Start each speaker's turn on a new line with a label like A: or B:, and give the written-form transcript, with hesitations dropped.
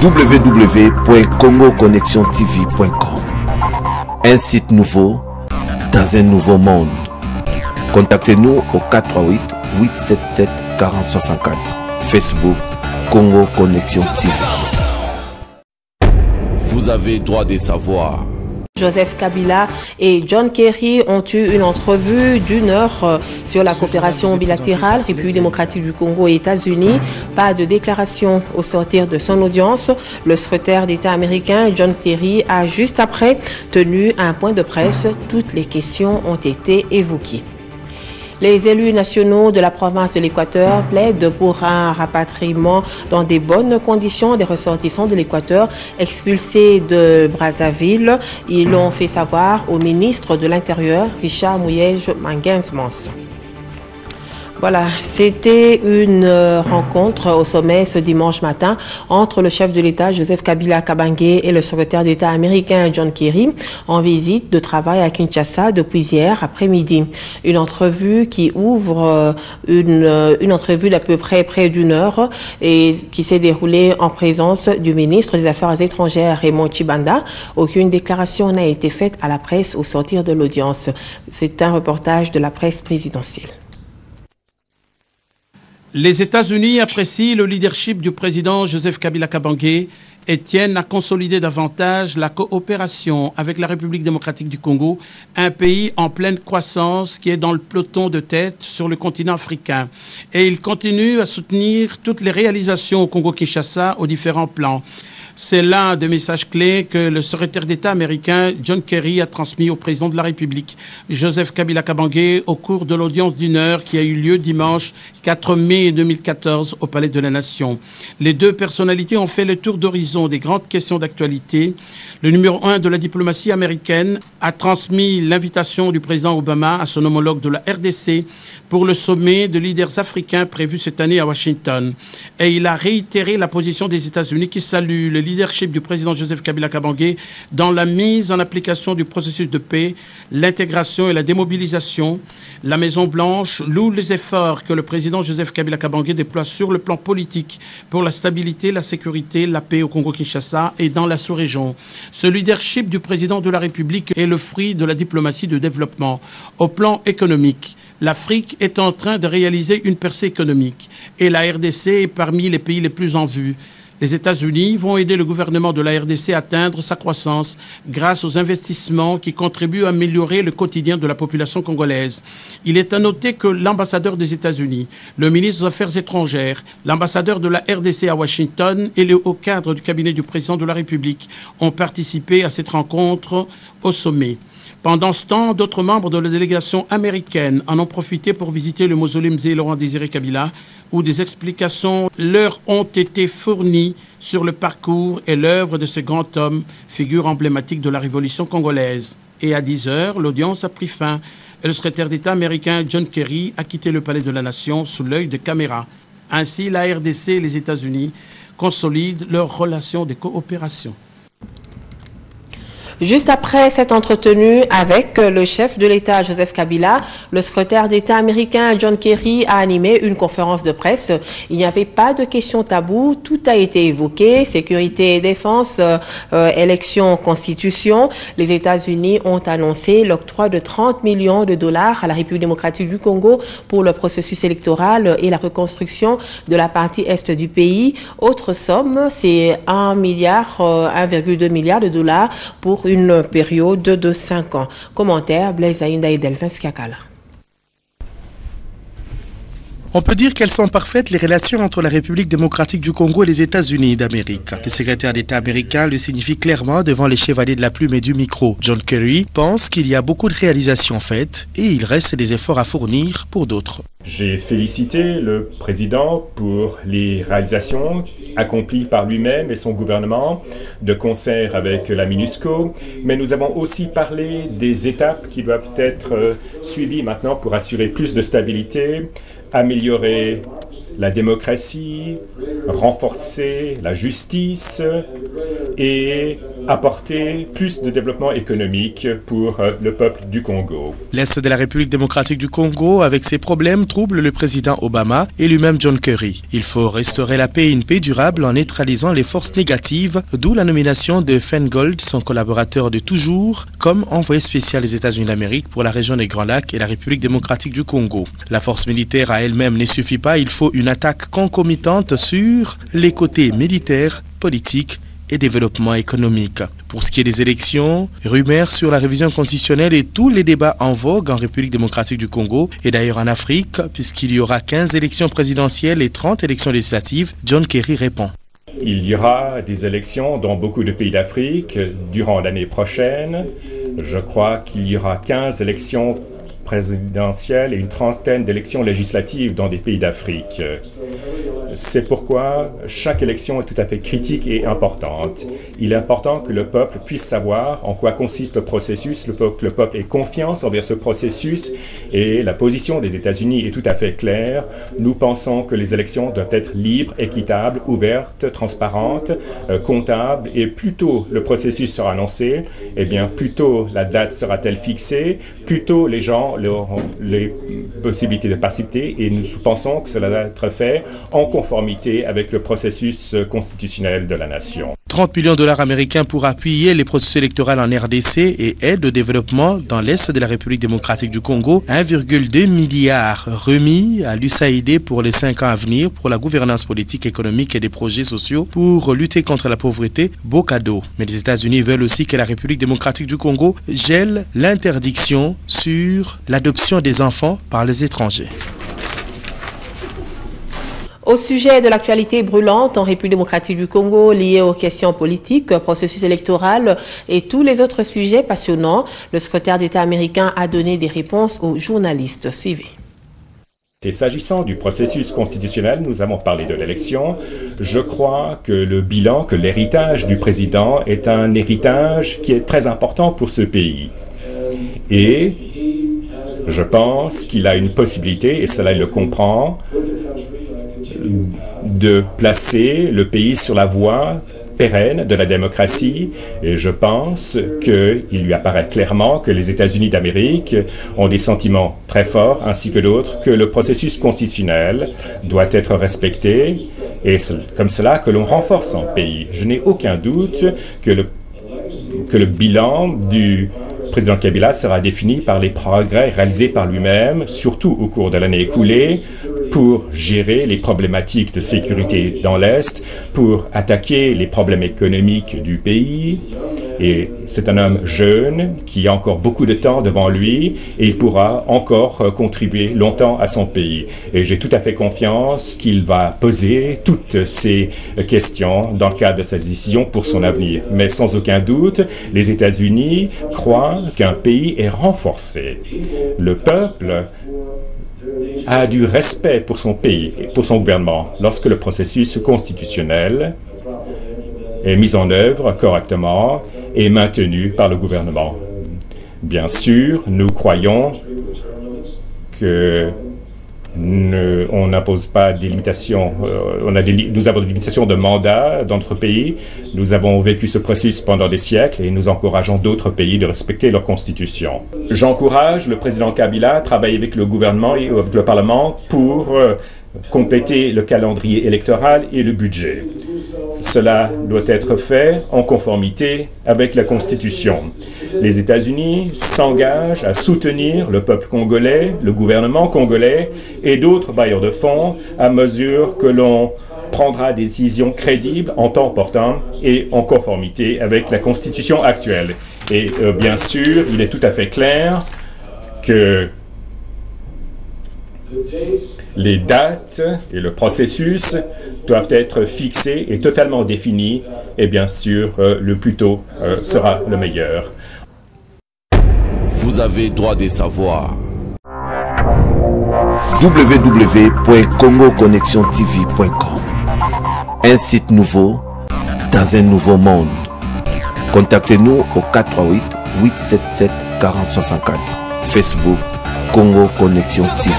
A: www.congoconnexiontv.com. Un site nouveau dans un nouveau monde. Contactez-nous au 438 877 4064. Facebook Congo Connexion TV. Vous avez droit de savoir.
B: Joseph Kabila et John Kerry ont eu une entrevue d'1 heure sur la coopération bilatérale République démocratique du Congo et États-Unis. Pas de déclaration au sortir de son audience. Le secrétaire d'État américain John Kerry a juste après tenu un point de presse. Toutes les questions ont été évoquées. Les élus nationaux de la province de l'Équateur plaident pour un rapatriement dans des bonnes conditions des ressortissants de l'Équateur expulsés de Brazzaville. Ils l'ont fait savoir au ministre de l'Intérieur, Richard Muyej-Manguinz-Mons. Voilà, c'était une rencontre au sommet ce dimanche matin entre le chef de l'État Joseph Kabila Kabange et le secrétaire d'État américain John Kerry en visite de travail à Kinshasa depuis hier après-midi. Une entrevue qui ouvre une entrevue d'à peu près d'1 heure et qui s'est déroulée en présence du ministre des Affaires étrangères Raymond Tshibanda. Aucune déclaration n'a été faite à la presse au sortir de l'audience. C'est un reportage de la presse présidentielle.
C: Les États-Unis apprécient le leadership du président Joseph Kabila Kabange et tiennent à consolider davantage la coopération avec la République démocratique du Congo, un pays en pleine croissance qui est dans le peloton de tête sur le continent africain. Et ils continuent à soutenir toutes les réalisations au Congo-Kinshasa aux différents plans. C'est l'un des messages clés que le secrétaire d'État américain John Kerry a transmis au président de la République, Joseph Kabila Kabange, au cours de l'audience d'1 heure qui a eu lieu dimanche 4 mai 2014 au Palais de la Nation. Les deux personnalités ont fait le tour d'horizon des grandes questions d'actualité. Le numéro 1 de la diplomatie américaine a transmis l'invitation du président Obama à son homologue de la RDC pour le sommet de leaders africains prévu cette année à Washington. Et il a réitéré la position des États-Unis qui salue le leadership du président Joseph Kabila Kabange dans la mise en application du processus de paix, l'intégration et la démobilisation. La Maison-Blanche loue les efforts que le président Joseph Kabila Kabange déploie sur le plan politique pour la stabilité, la sécurité, la paix au Congo-Kinshasa et dans la sous-région. Ce leadership du président de la République est le fruit de la diplomatie de développement. Au plan économique, l'Afrique est en train de réaliser une percée économique et la RDC est parmi les pays les plus en vue. Les États-Unis vont aider le gouvernement de la RDC à atteindre sa croissance grâce aux investissements qui contribuent à améliorer le quotidien de la population congolaise. Il est à noter que l'ambassadeur des États-Unis, le ministre des Affaires étrangères, l'ambassadeur de la RDC à Washington et le haut cadre du cabinet du président de la République ont participé à cette rencontre au sommet. Pendant ce temps, d'autres membres de la délégation américaine en ont profité pour visiter le mausolée Mzee Laurent Désiré Kabila, où des explications leur ont été fournies sur le parcours et l'œuvre de ce grand homme, figure emblématique de la révolution congolaise. Et à 10 heures, l'audience a pris fin et le secrétaire d'État américain John Kerry a quitté le Palais de la Nation sous l'œil de caméra. Ainsi, la RDC et les États-Unis consolident leurs relations de coopération.
B: Juste après cette entretenue avec le chef de l'État, Joseph Kabila, le secrétaire d'État américain John Kerry a animé une conférence de presse. Il n'y avait pas de questions taboues, tout a été évoqué, sécurité et défense, élections, constitution. Les États-Unis ont annoncé l'octroi de 30 millions de dollars à la République démocratique du Congo pour le processus électoral et la reconstruction de la partie est du pays. Autre somme, c'est 1,2 milliard de dollars pour une période de 5 ans. Commentaire, Blaise Aïnda et Delphin Skiakala.
D: On peut dire qu'elles sont parfaites les relations entre la République démocratique du Congo et les États-Unis d'Amérique. Le secrétaire d'État américain le signifie clairement devant les chevaliers de la plume et du micro. John Kerry pense qu'il y a beaucoup de réalisations faites et il reste des efforts à fournir pour d'autres.
E: J'ai félicité le président pour les réalisations accomplies par lui-même et son gouvernement de concert avec la MINUSCO, mais nous avons aussi parlé des étapes qui doivent être suivies maintenant pour assurer plus de stabilité, améliorer la démocratie, renforcer la justice et apporter plus de développement économique pour le peuple du Congo.
D: L'Est de la République démocratique du Congo, avec ses problèmes, trouble le président Obama et lui-même John Kerry. Il faut restaurer la paix et une paix durable en neutralisant les forces négatives, d'où la nomination de Feingold, son collaborateur de toujours, comme envoyé spécial des États-Unis d'Amérique pour la région des Grands Lacs et la République démocratique du Congo. La force militaire à elle-même ne suffit pas, il faut une attaque concomitante sur les côtés militaires, politiques et développement économique. Pour ce qui est des élections, rumeurs sur la révision constitutionnelle et tous les débats en vogue en République démocratique du Congo et d'ailleurs en Afrique, puisqu'il y aura 15 élections présidentielles et 30 élections législatives, John Kerry répond.
E: Il y aura des élections dans beaucoup de pays d'Afrique durant l'année prochaine. Je crois qu'il y aura 15 élections présidentielles et une trentaine d'élections législatives dans des pays d'Afrique. C'est pourquoi chaque élection est tout à fait critique et importante. Il est important que le peuple puisse savoir en quoi consiste le processus, que le peuple ait confiance envers ce processus et la position des États-Unis est tout à fait claire. Nous pensons que les élections doivent être libres, équitables, ouvertes, transparentes, comptables et plus tôt le processus sera annoncé, eh bien plus tôt la date sera-t-elle fixée, plus tôt les gens auront les possibilités de participer et nous pensons que cela doit être fait en conformité avec le processus constitutionnel de la nation.
D: 30 millions de dollars américains pour appuyer les processus électoraux en RDC et aide au développement dans l'Est de la République démocratique du Congo. 1,2 milliard remis à l'USAID pour les 5 ans à venir pour la gouvernance politique, économique et des projets sociaux pour lutter contre la pauvreté. Beau cadeau. Mais les États-Unis veulent aussi que la République démocratique du Congo gèle l'interdiction sur l'adoption des enfants par les étrangers.
B: Au sujet de l'actualité brûlante en République démocratique du Congo liée aux questions politiques, processus électoral et tous les autres sujets passionnants, le secrétaire d'État américain a donné des réponses aux journalistes. Suivez.
E: Et s'agissant du processus constitutionnel, nous avons parlé de l'élection. Je crois que le bilan, que l'héritage du président est un héritage qui est très important pour ce pays. Et je pense qu'il a une possibilité, et cela il le comprend, de placer le pays sur la voie pérenne de la démocratie et je pense qu'il lui apparaît clairement que les États-Unis d'Amérique ont des sentiments très forts ainsi que d'autres que le processus constitutionnel doit être respecté et c'est comme cela que l'on renforce son pays. Je n'ai aucun doute que le bilan du président Kabila sera défini par les progrès réalisés par lui-même, surtout au cours de l'année écoulée, pour gérer les problématiques de sécurité dans l'Est, pour attaquer les problèmes économiques du pays. Et c'est un homme jeune qui a encore beaucoup de temps devant lui et il pourra encore contribuer longtemps à son pays. Et j'ai tout à fait confiance qu'il va poser toutes ces questions dans le cadre de sa décision pour son avenir. Mais sans aucun doute, les États-Unis croient qu'un pays est renforcé. Le peuple a du respect pour son pays et pour son gouvernement lorsque le processus constitutionnel est mis en œuvre correctement et maintenu par le gouvernement. Bien sûr, nous croyons que on n'impose pas des limitations. Nous avons des limitations de mandat dans notre pays. Nous avons vécu ce processus pendant des siècles et nous encourageons d'autres pays de respecter leur constitution. J'encourage le président Kabila à travailler avec le gouvernement et avec le Parlement pour compléter le calendrier électoral et le budget. Cela doit être fait en conformité avec la Constitution. Les États-Unis s'engagent à soutenir le peuple congolais, le gouvernement congolais et d'autres bailleurs de fonds à mesure que l'on prendra des décisions crédibles en temps opportun et en conformité avec la Constitution actuelle. Et bien sûr, il est tout à fait clair que les dates et le processus doivent être fixés et totalement définis et bien sûr, le plus tôt sera le meilleur.
A: Vous avez droit de savoir. www.congoconnexiontv.com. Un site nouveau dans un nouveau monde. Contactez-nous au 438 877 4064. Facebook Congo Connexion TV.